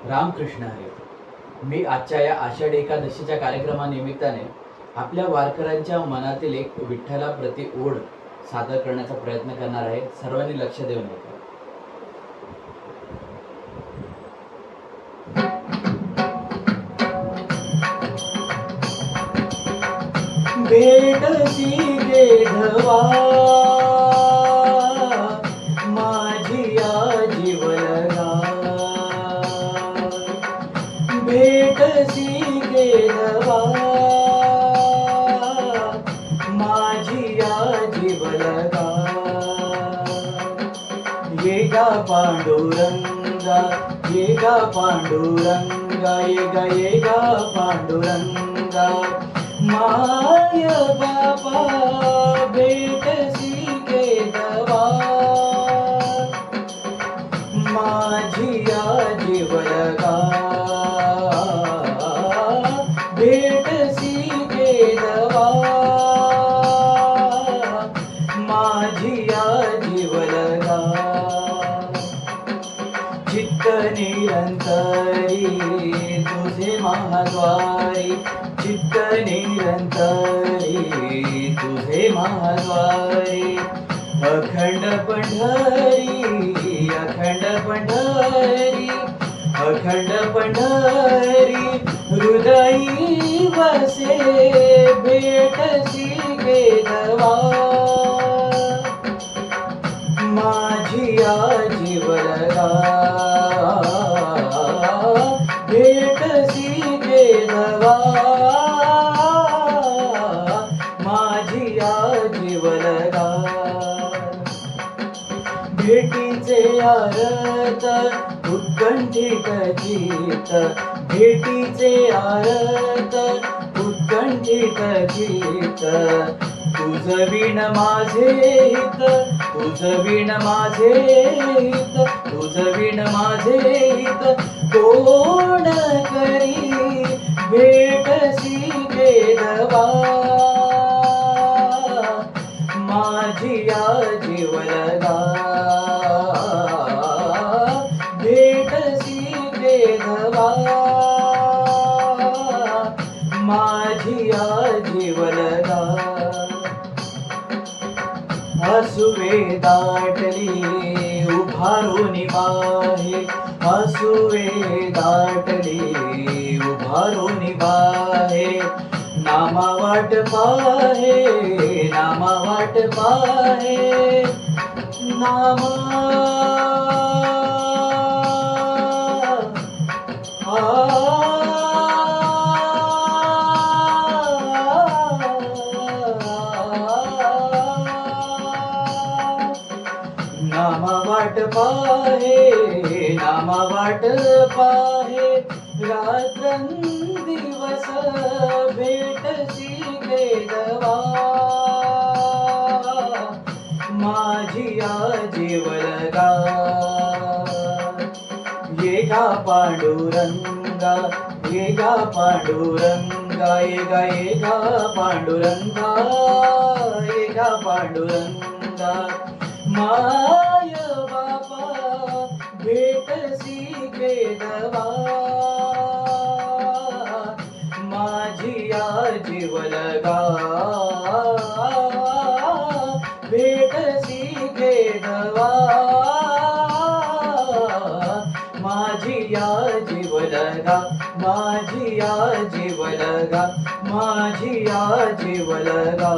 रामकृष्ण हरी. मी आजच्या या आषाढी एकादशीच्या कार्यक्रमानिमित्ताने आपल्या वारकऱ्यांच्या मनातील एक विठ्ठलाप्रती ओढ सादर करण्याचा प्रयत्न करणार आहे. सर्वांनी लक्ष देऊन ऐका. भेटसी गेधवा माझी या जीवलगा, भेटसी गेधवा माझी या जीवलगा. येगा पांडुरंगा, येगा पांडुरंगा, येगा पांडुरंगा. माय बाबा भेटसी गेधवा माझी या जीवलगा, भेटसी गेधवा माझी या जीवलगा. चित्त निरंतरी तुझे महाद्वारी, चित्त निरंतरी तुझे महाद्वारी. अखंड पंढरी, अखंड पंढरी, अखंड पंढरी हृदयी वसे. भेटसी गेधवा माझी या जीवलगा, भेटसी गेधवा माझी या जीवलगा. भेटीचे आरत उत्कंठित चित्त, भेटीचे आरत उत्कंठित चित्त. तुझ विण माझे हित, तुझ विण माझे हित, तुझ विण माझे हित कोण करी. भेटसी गेधवा माझी या जीवलगा, भेटसी गेधवा माझी या जीवलगा. हसुवे दाटली उभारून बाहे, हसुवे दाटली उभारून बाहे. नामा वाट पाहे, नामा वाट पाहे, नामा नामा वाट पाहे, नामा वाट पाहे. रात्रंदिवस भेटसी गेधवा माझी या जीवलगा. येगा पांडुरंगा, येगा पांडुरंगा, येगा पांडुरंगा, येगा पांडुरंगा. माय बाबा भेटसी गेधवा माझी या जीवलगा, भेटसी गेधवा माझी या जीवलगा, माझी या जीवलगा, माझी या जीवलगा.